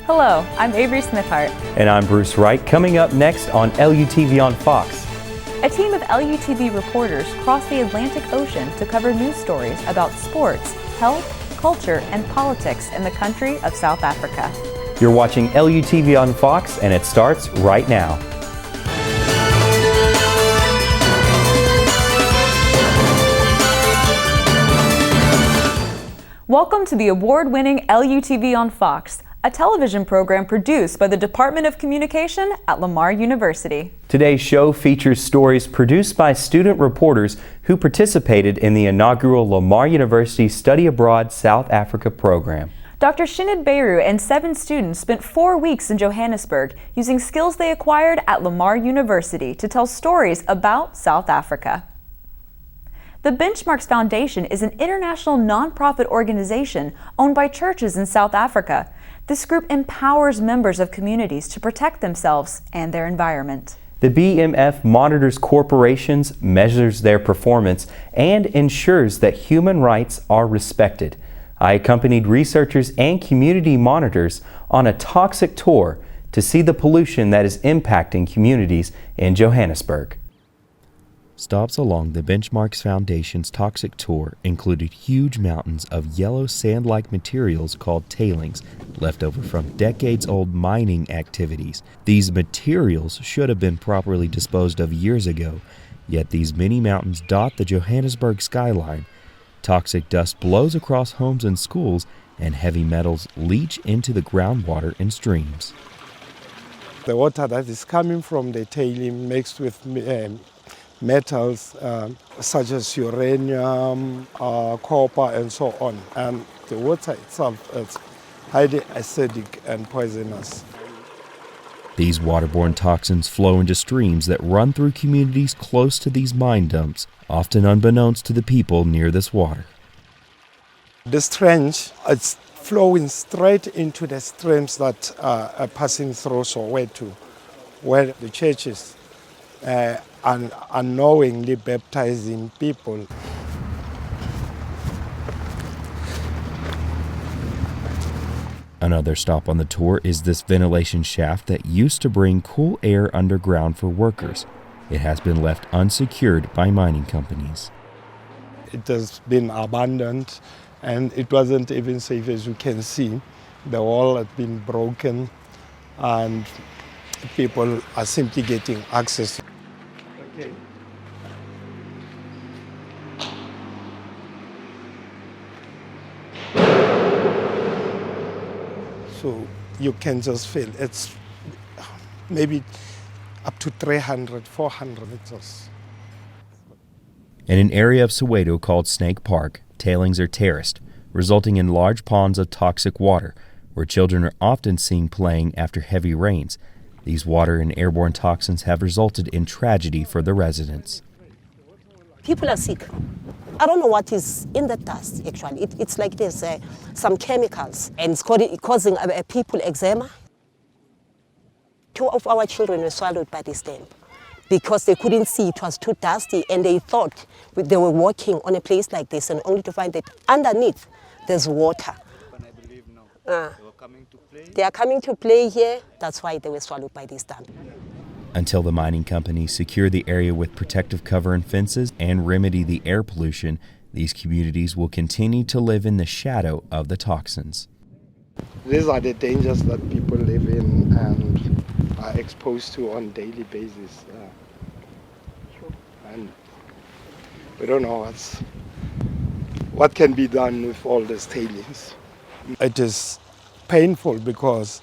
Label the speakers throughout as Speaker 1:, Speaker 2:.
Speaker 1: Hello, I'm Avery Smithhart.
Speaker 2: And I'm Bruce Wright. Coming up next on LUTV on Fox.
Speaker 1: A team of LUTV reporters crossed the Atlantic Ocean to cover news stories about sports, health, culture, and politics in the country of South Africa.
Speaker 2: You're watching LUTV on Fox, and it starts right now.
Speaker 1: Welcome to the award-winning LUTV on Fox, a television program produced by the Department of Communication at Lamar University.
Speaker 2: Today's show features stories produced by student reporters who participated in the inaugural Lamar University Study Abroad South Africa program.
Speaker 1: Dr. Shenid Bhayroo and 7 students spent 4 weeks in Johannesburg using skills they acquired at Lamar University to tell stories about South Africa. The Benchmarks Foundation is an international nonprofit organization owned by churches in South Africa. This group empowers members of communities to protect themselves and their environment.
Speaker 2: The BMF monitors corporations, measures their performance, and ensures that human rights are respected. I accompanied researchers and community monitors on a toxic tour to see the pollution that is impacting communities in Johannesburg. Stops along the Benchmarks Foundation's toxic tour included huge mountains of yellow sand-like materials called tailings, left over from decades-old mining activities. These materials should have been properly disposed of years ago, yet these many mountains dot the Johannesburg skyline. Toxic dust blows across homes and schools, and heavy metals leach into the groundwater and streams.
Speaker 3: The water that is coming from the tailing mixed with metals such as uranium, copper, and so on. And the water itself is highly acidic and poisonous.
Speaker 2: These waterborne toxins flow into streams that run through communities close to these mine dumps, often unbeknownst to the people near this water.
Speaker 3: This trench is flowing straight into the streams that are passing through Soweto, where the churches and unknowingly baptizing people.
Speaker 2: Another stop on the tour is this ventilation shaft that used to bring cool air underground for workers. It has been left unsecured by mining companies.
Speaker 3: It has been abandoned, and it wasn't even safe. As you can see, the wall had been broken and people are simply getting access. Okay. So you can just feel it's maybe up to 300, 400 meters.
Speaker 2: In an area of Soweto called Snake Park, tailings are terraced, resulting in large ponds of toxic water, where children are often seen playing after heavy rains. These water and airborne toxins have resulted in tragedy for the residents.
Speaker 4: People are sick. I don't know what is in the dust, actually. It's like there's some chemicals, and it's causing people eczema. 2 of our children were swallowed by this damp because they couldn't see. It was too dusty, and they thought they were walking on a place like this, and only to find that underneath there's water.
Speaker 5: I believe now. They were coming to play.
Speaker 4: They are coming to play here. That's why they were swallowed by this damp.
Speaker 2: Until the mining companies secure the area with protective cover and fences and remedy the air pollution, these communities will continue to live in the shadow of the toxins.
Speaker 3: These are the dangers that people live in and are exposed to on a daily basis. And we don't know what can be done with all these tailings. It is painful because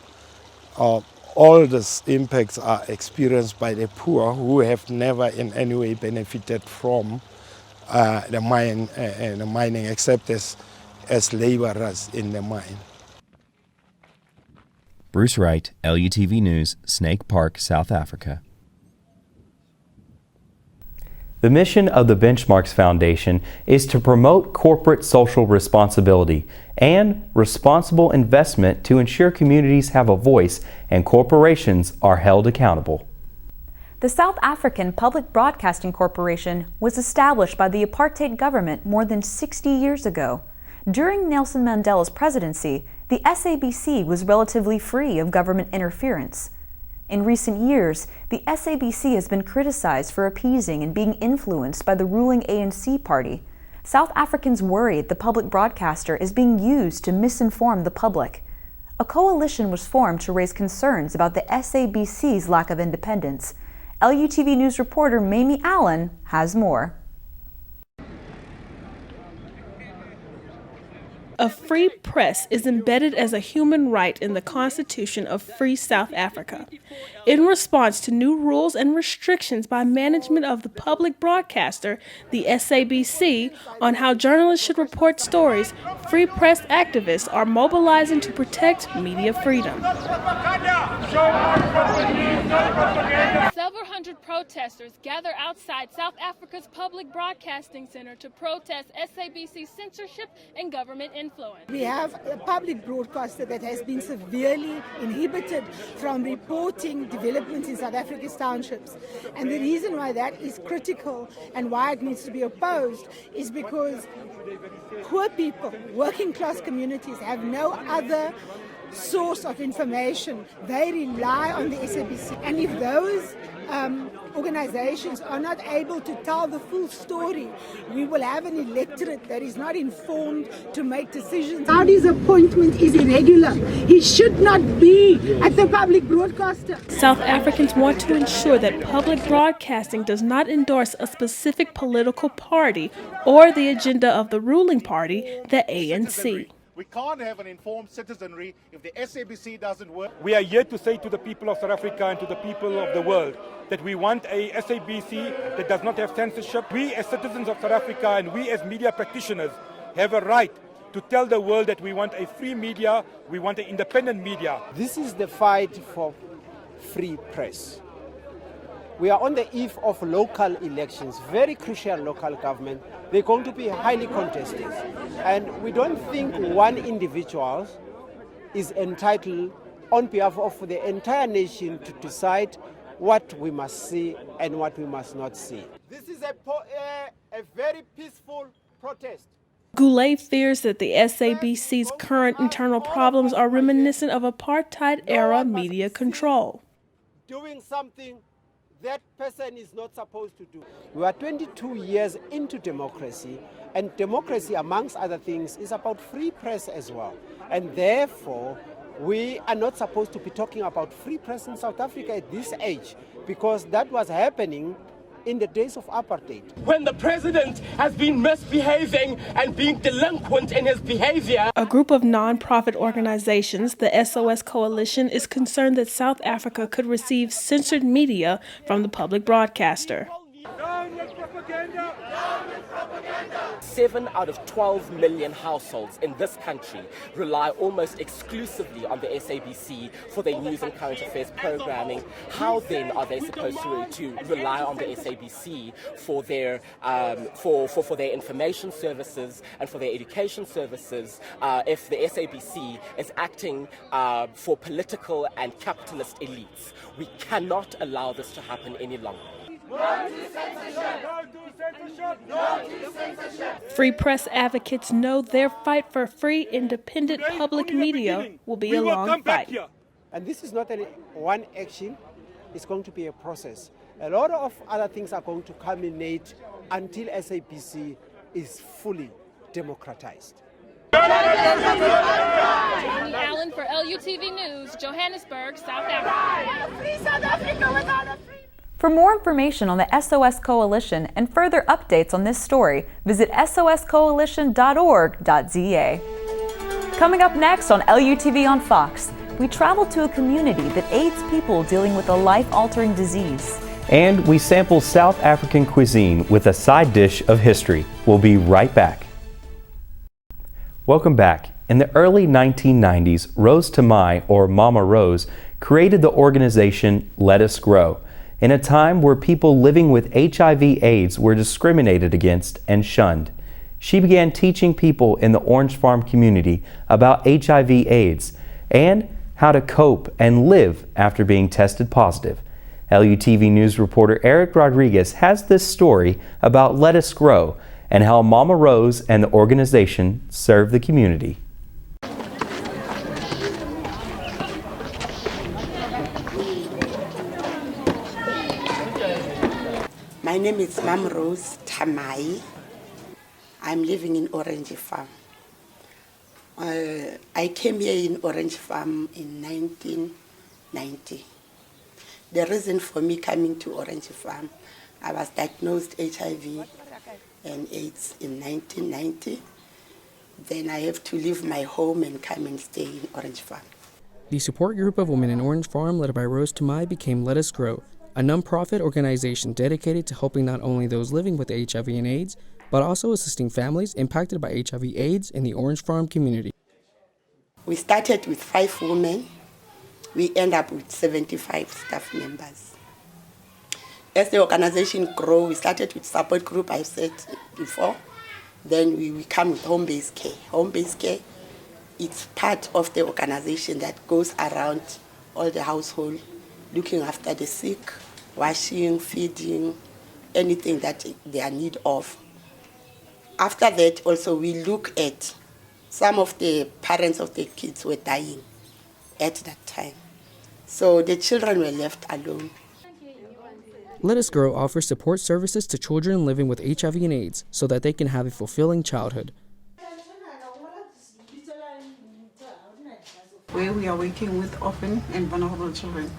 Speaker 3: all these impacts are experienced by the poor who have never in any way benefited from the mining except as laborers in the mine.
Speaker 2: Bruce Wright, LUTV News, Snake Park, South Africa. The mission of the Benchmarks Foundation is to promote corporate social responsibility and responsible investment to ensure communities have a voice and corporations are held accountable.
Speaker 1: The South African Public Broadcasting Corporation was established by the apartheid government more than 60 years ago. During Nelson Mandela's presidency, the SABC was relatively free of government interference. In recent years, the SABC has been criticized for appeasing and being influenced by the ruling ANC party. South Africans worry the public broadcaster is being used to misinform the public. A coalition was formed to raise concerns about the SABC's lack of independence. LUTV News reporter Mamie Allen has more.
Speaker 6: A free press is embedded as a human right in the Constitution of Free South Africa. In response to new rules and restrictions by management of the public broadcaster, the SABC, on how journalists should report stories, free press activists are mobilizing to protect media freedom.
Speaker 7: Several hundred protesters gather outside South Africa's Public Broadcasting Center to protest SABC censorship and government influence.
Speaker 8: We have a public broadcaster that has been severely inhibited from reporting developments in South Africa's townships. And the reason why that is critical and why it needs to be opposed is because poor people, working class communities have no other source of information. They rely on the SABC. And if those organizations are not able to tell the full story, we will have an electorate that is not informed to make decisions. Saudi's appointment is irregular. He should not be at the public broadcaster.
Speaker 6: South Africans want to ensure that public broadcasting does not endorse a specific political party or the agenda of the ruling party, the ANC.
Speaker 9: We can't have an informed citizenry if the SABC doesn't work.
Speaker 10: We are here to say to the people of South Africa and to the people of the world that we want a SABC that does not have censorship. We as citizens of South Africa and we as media practitioners have a right to tell the world that we want a free media, we want an independent media.
Speaker 11: This is the fight for free press. We are on the eve of local elections, very crucial local government. They're going to be highly contested. And we don't think one individual is entitled on behalf of the entire nation to decide what we must see and what we must not see.
Speaker 12: This is a very peaceful protest.
Speaker 6: Goulet fears that the SABC's current internal problems are reminiscent of apartheid-era media control.
Speaker 11: Doing something that person is not supposed to do. We are 22 years into democracy, and democracy, amongst other things, is about free press as well. And therefore, we are not supposed to be talking about free press in South Africa at this age, because that was happening in the days of apartheid.
Speaker 13: When the president has been misbehaving and being delinquent in his behavior.
Speaker 6: A group of non-profit organizations, the SOS Coalition, is concerned that South Africa could receive censored media from the public broadcaster.
Speaker 13: 7 out of 12 million households in this country rely almost exclusively on the SABC for their news and current affairs programming. How then are they supposed to rely on the SABC for their for their information services and for their education services if the SABC is acting for political and capitalist elites? We cannot allow this to happen any longer.
Speaker 6: Free press advocates know their fight for free, independent public media will be a long fight.
Speaker 11: And this is not one action, it's going to be a process. A lot of other things are going to culminate until SABC is fully democratized.
Speaker 7: Mamie Allen for LUTV News, Johannesburg, South Africa.
Speaker 8: Free South Africa without a free.
Speaker 1: For more information on the SOS Coalition and further updates on this story, visit soscoalition.org.za. Coming up next on LUTV on Fox, we travel to a community that aids people dealing with a life-altering disease.
Speaker 2: And we sample South African cuisine with a side dish of history. We'll be right back. Welcome back. In the early 1990s, Rose Tamai, or Mama Rose, created the organization Let Us Grow, in a time where people living with HIV/AIDS were discriminated against and shunned. She began teaching people in the Orange Farm community about HIV/AIDS and how to cope and live after being tested positive. LUTV News reporter Erik Rodriguez has this story about Let Us Grow and how Mama Rose and the organization serve the community.
Speaker 14: My name is Mam Rose Tamai. I'm living in Orange Farm. I came here in Orange Farm in 1990. The reason for me coming to Orange Farm, I was diagnosed HIV and AIDS in 1990. Then I have to leave my home and come and stay in Orange Farm.
Speaker 15: The support group of women in Orange Farm, led by Rose Tamai, became Let Us Grow, a nonprofit organization dedicated to helping not only those living with HIV and AIDS, but also assisting families impacted by HIV/AIDS in the Orange Farm community.
Speaker 14: We started with 5 women. We end up with 75 staff members. As the organization grew, we started with support group, I said before. Then we come with home-based care. Home-based care, it's part of the organization that goes around all the household, looking after the sick, washing, feeding, anything that they are in need of. After that, also we look at some of the parents of the kids were dying at that time. So the children were left alone.
Speaker 15: Let Us Grow offers support services to children living with HIV and AIDS so that they can have a fulfilling childhood.
Speaker 16: Where we are working with orphan and vulnerable children,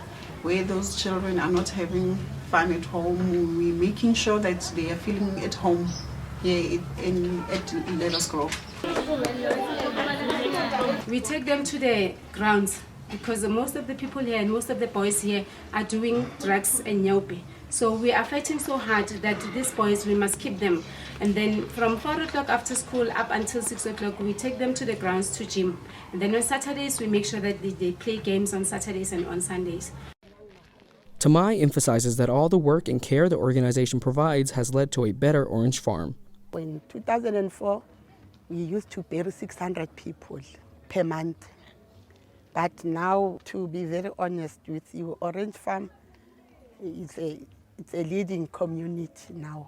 Speaker 16: where those children are not having fun at home, we're making sure that they are feeling at home here at Let Us Grow.
Speaker 17: We take them to the grounds because most of the people here and most of the boys here are doing drugs and nyope. So we are fighting so hard that these boys, we must keep them. And then from 4 o'clock after school up until 6 o'clock, we take them to the grounds to gym. And then on Saturdays, we make sure that they play games on Saturdays and on Sundays.
Speaker 15: Tamai emphasizes that all the work and care the organization provides has led to a better Orange Farm.
Speaker 14: In 2004, we used to bury 600 people per month. But now, to be very honest with you, Orange Farm is a leading community now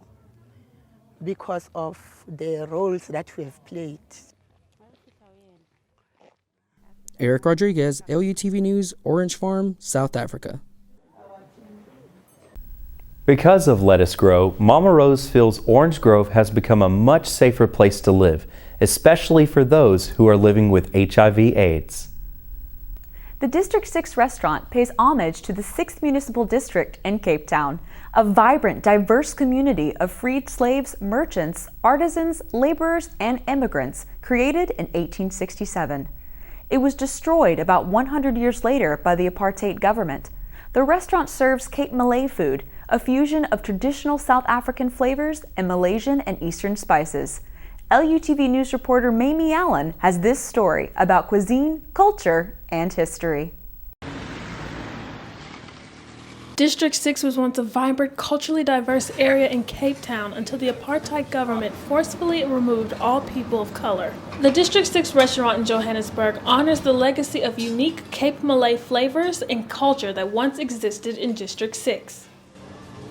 Speaker 14: because of the roles that we have played.
Speaker 15: Erik Rodriguez, LUTV News, Orange Farm, South Africa.
Speaker 2: Because of Let Us Grow, Mama Rose feels Orange Grove has become a much safer place to live, especially for those who are living with HIV/AIDS.
Speaker 1: The District 6 restaurant pays homage to the 6th Municipal District in Cape Town, a vibrant, diverse community of freed slaves, merchants, artisans, laborers, and immigrants created in 1867. It was destroyed about 100 years later by the apartheid government. The restaurant serves Cape Malay food, a fusion of traditional South African flavors and Malaysian and Eastern spices. LUTV News reporter Mamie Allen has this story about cuisine, culture, and history.
Speaker 6: District 6 was once a vibrant, culturally diverse area in Cape Town until the apartheid government forcefully removed all people of color. The District 6 restaurant in Johannesburg honors the legacy of unique Cape Malay flavors and culture that once existed in District 6.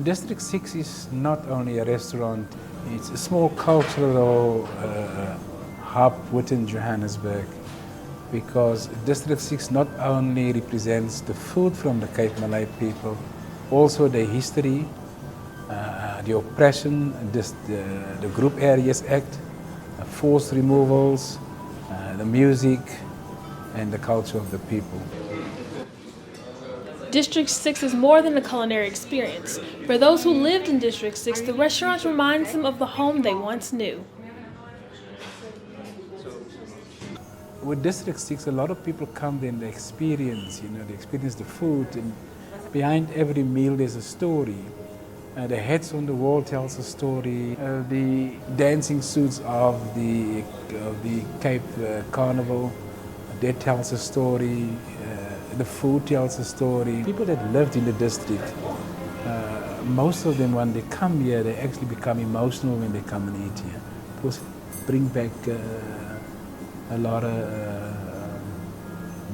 Speaker 18: District 6 is not only a restaurant, it's a small cultural hub within Johannesburg, because District 6 not only represents the food from the Cape Malay people, also the history, the oppression, the Group Areas Act, forced removals, the music, and the culture of the people.
Speaker 6: District 6 is more than a culinary experience. For those who lived in District 6, the restaurant reminds them of the home they once knew.
Speaker 18: With District 6, a lot of people come there and they experience, they experience the food, and behind every meal there's a story. The hats on the wall tells a story. The dancing suits of the Cape Carnival, that tells a story. The food tells a story. People that lived in the district, most of them, when they come here, they actually become emotional when they come and eat here. Because it brings back a lot of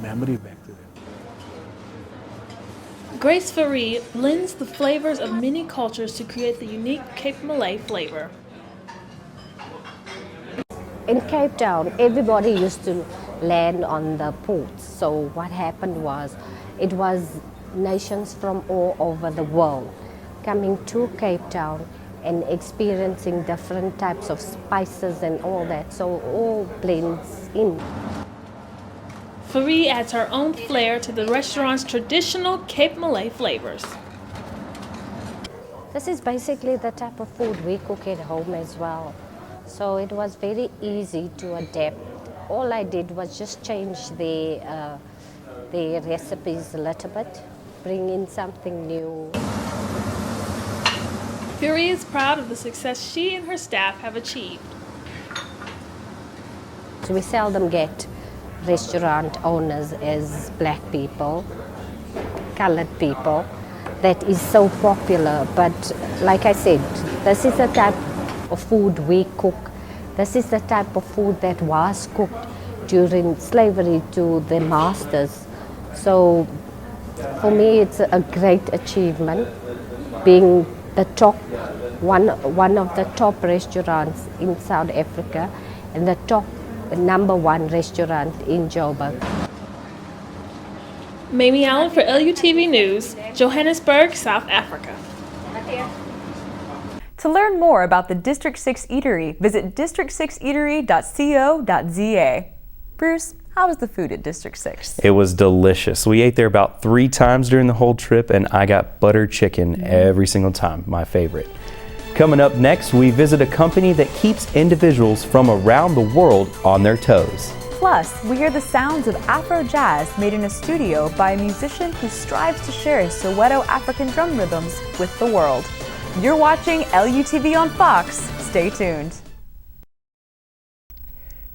Speaker 18: memory back to them.
Speaker 6: Grace Farid blends the flavors of many cultures to create the unique Cape Malay flavor.
Speaker 19: In Cape Town, everybody used to land on the ports. So what happened was, it was nations from all over the world coming to Cape Town and experiencing different types of spices and all that, so all blends in.
Speaker 6: Fari adds her own flair to the restaurant's traditional Cape Malay flavors.
Speaker 19: This is basically the type of food we cook at home as well. So it was very easy to adapt. All I did was just change the recipes a little bit, bring in something new.
Speaker 6: Fari is proud of the success she and her staff have achieved.
Speaker 19: So we seldom get restaurant owners as black people, colored people. That is so popular, but like I said, this is the type of food we cook. This is the type of food that was cooked during slavery to the masters. So for me, it's a great achievement, being the top, one of the top restaurants in South Africa and the top #1 restaurant in Joburg.
Speaker 6: Mamie Allen for LUTV News, Johannesburg, South Africa.
Speaker 1: To learn more about the District 6 Eatery, visit district6eatery.co.za. Bruce, how was the food at District 6?
Speaker 2: It was delicious. We ate there about 3 times during the whole trip, and I got butter chicken every single time, my favorite. Coming up next, we visit a company that keeps individuals from around the world on their toes.
Speaker 1: Plus, we hear the sounds of Afro jazz made in a studio by a musician who strives to share his Soweto African drum rhythms with the world. You're watching LUTV on Fox. Stay tuned.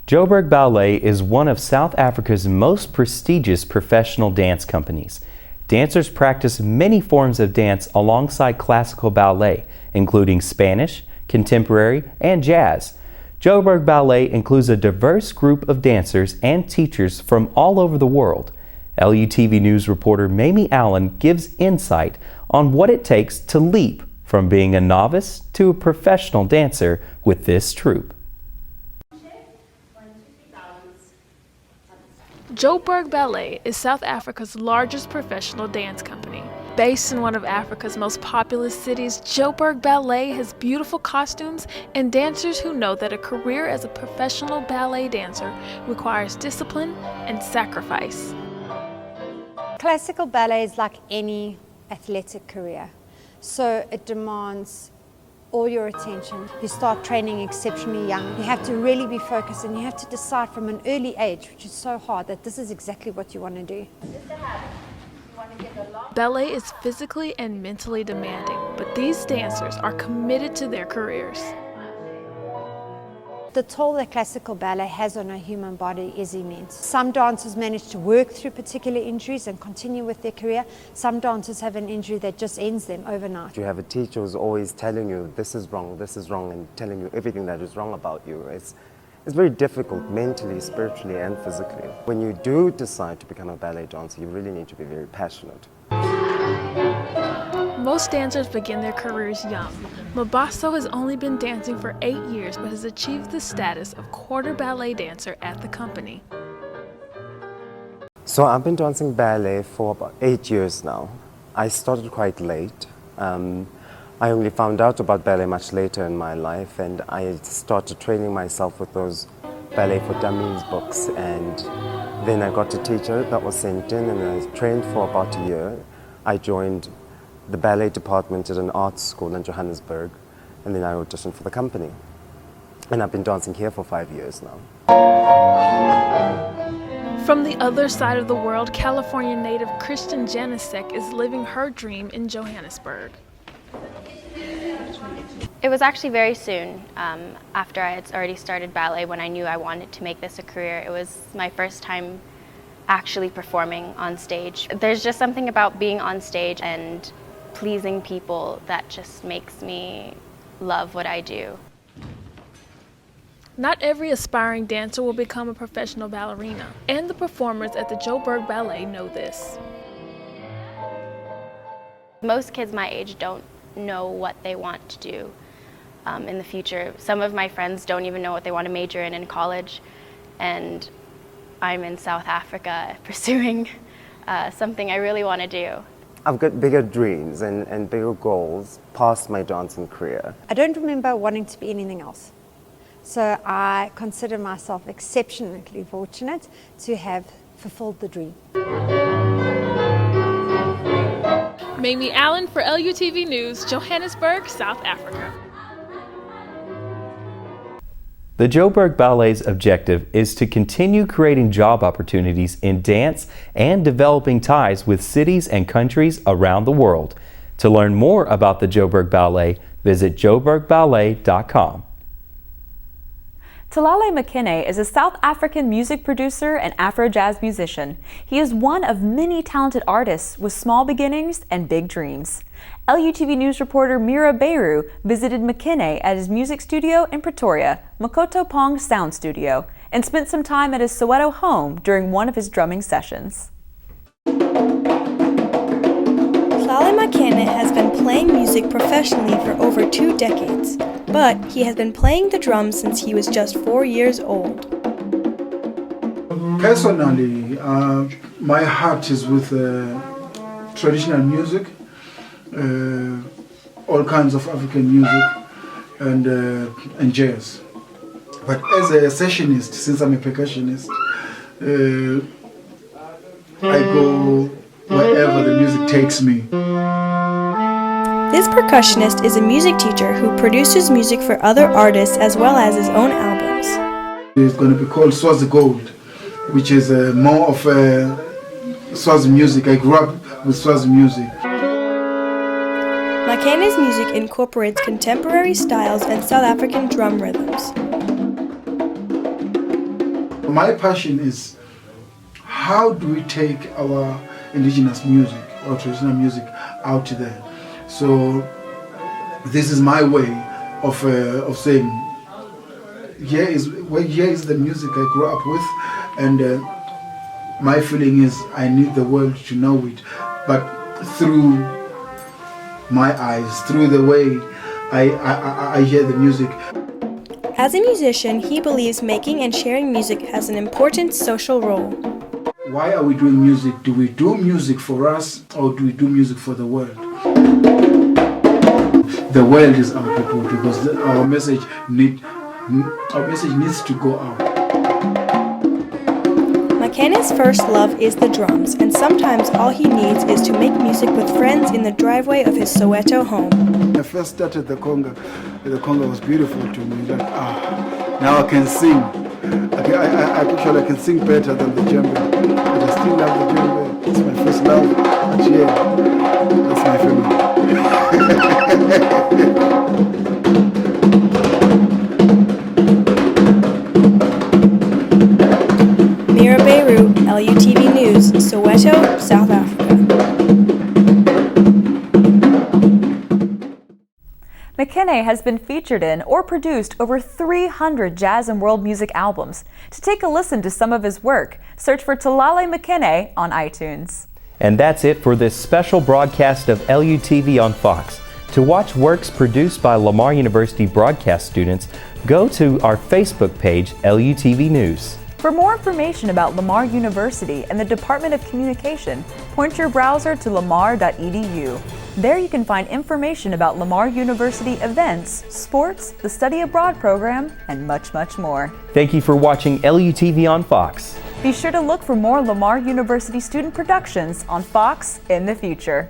Speaker 2: Joburg Ballet is one of South Africa's most prestigious professional dance companies. Dancers practice many forms of dance alongside classical ballet, including Spanish, contemporary, and jazz. Joburg Ballet includes a diverse group of dancers and teachers from all over the world. LUTV News reporter Mamie Allen gives insight on what it takes to leap from being a novice to a professional dancer with this troupe.
Speaker 6: Joburg Ballet is South Africa's largest professional dance company. Based in one of Africa's most populous cities, Joburg Ballet has beautiful costumes and dancers who know that a career as a professional ballet dancer requires discipline and sacrifice.
Speaker 20: Classical ballet is like any athletic career, so it demands all your attention. You start training exceptionally young. You have to really be focused, and you have to decide from an early age, which is so hard, that this is exactly what you want to do.
Speaker 6: Ballet is physically and mentally demanding, but these dancers are committed to their careers.
Speaker 20: The toll that classical ballet has on a human body is immense. Some dancers manage to work through particular injuries and continue with their career. Some dancers have an injury that just ends them overnight.
Speaker 21: You have a teacher who's always telling you this is wrong, and telling you everything that is wrong about you. It's very difficult mentally, spiritually, and physically. When you do decide to become a ballet dancer, you really need to be very passionate.
Speaker 6: Most dancers begin their careers young. Mabaso has only been dancing for 8 years, but has achieved the status of quarter ballet dancer at the company.
Speaker 21: So I've been dancing ballet for about 8 years now. I started quite late. I only found out about ballet much later in my life, and I started training myself with those Ballet for Dummies books, and then I got a teacher that was sent in, and I trained for about a year. I joined the ballet department at an art school in Johannesburg, and then I auditioned for the company. And I've been dancing here for 5 years now.
Speaker 6: From the other side of the world, California native Christian Janisek is living her dream in Johannesburg.
Speaker 22: It was actually very soon after I had already started ballet when I knew I wanted to make this a career. It was my first time actually performing on stage. There's just something about being on stage and pleasing people that just makes me love what I do.
Speaker 6: Not every aspiring dancer will become a professional ballerina, and the performers at the Joburg Ballet know this.
Speaker 22: Most kids my age don't know what they want to do in the future. Some of my friends don't even know what they want to major in college, and I'm in South Africa pursuing something I really want to do.
Speaker 21: I've got bigger dreams and bigger goals past my dancing career.
Speaker 20: I don't remember wanting to be anything else. So I consider myself exceptionally fortunate to have fulfilled the dream.
Speaker 7: Mamie Allen for LUTV News, Johannesburg, South Africa.
Speaker 2: The Joburg Ballet's objective is to continue creating job opportunities in dance and developing ties with cities and countries around the world. To learn more about the Joburg Ballet, visit joburgballet.com.
Speaker 1: Talale McKinney is a South African music producer and Afro-jazz musician. He is one of many talented artists with small beginnings and big dreams. LUTV News reporter Mira Bhayroo visited McKinney at his music studio in Pretoria, Makoto Pong Sound Studio, and spent some time at his Soweto home during one of his drumming sessions.
Speaker 4: Talale McKinney has been playing music professionally for over 2 decades, but he has been playing the drums since he was just 4 years old.
Speaker 5: Personally, my heart is with traditional music, all kinds of African music and jazz. But as a sessionist, since I'm a percussionist, I go wherever the music takes me.
Speaker 4: This percussionist is a music teacher who produces music for other artists as well as his own albums.
Speaker 5: It's going to be called Swazi Gold, which is more of Swazi music. I grew up with Swazi music.
Speaker 4: McKinney's music incorporates contemporary styles and South African drum rhythms.
Speaker 5: My passion is how do we take our indigenous music or traditional music out there. So this is my way of saying here is the music I grew up with, and my feeling is I need the world to know it, but through my eyes, through the way I hear the music.
Speaker 4: As a musician, he believes making and sharing music has an important social role.
Speaker 5: Why are we doing music? Do we do music for us or do we do music for the world? The world is our people because our message needs to go out.
Speaker 4: McKinney's first love is the drums, and sometimes all he needs is to make music with friends in the driveway of his Soweto home.
Speaker 5: When I first started the conga was beautiful to me. Like, now I can sing. I can sing better than the djembe. But I still love the djembe. It's my first love. But yeah, that's my family.
Speaker 4: Mira Bhayroo, LUTV News, Soweto, South Africa.
Speaker 1: McKinney has been featured in or produced over 300 jazz and world music albums. To take a listen to some of his work, search for Talale McKinney on iTunes.
Speaker 2: And that's it for this special broadcast of LUTV on Fox. To watch works produced by Lamar University broadcast students, go to our Facebook page, LUTV News.
Speaker 1: For more information about Lamar University and the Department of Communication, point your browser to lamar.edu. There you can find information about Lamar University events, sports, the study abroad program, and much, much more.
Speaker 2: Thank you for watching LUTV on Fox.
Speaker 1: Be sure to look for more Lamar University student productions on Fox in the future.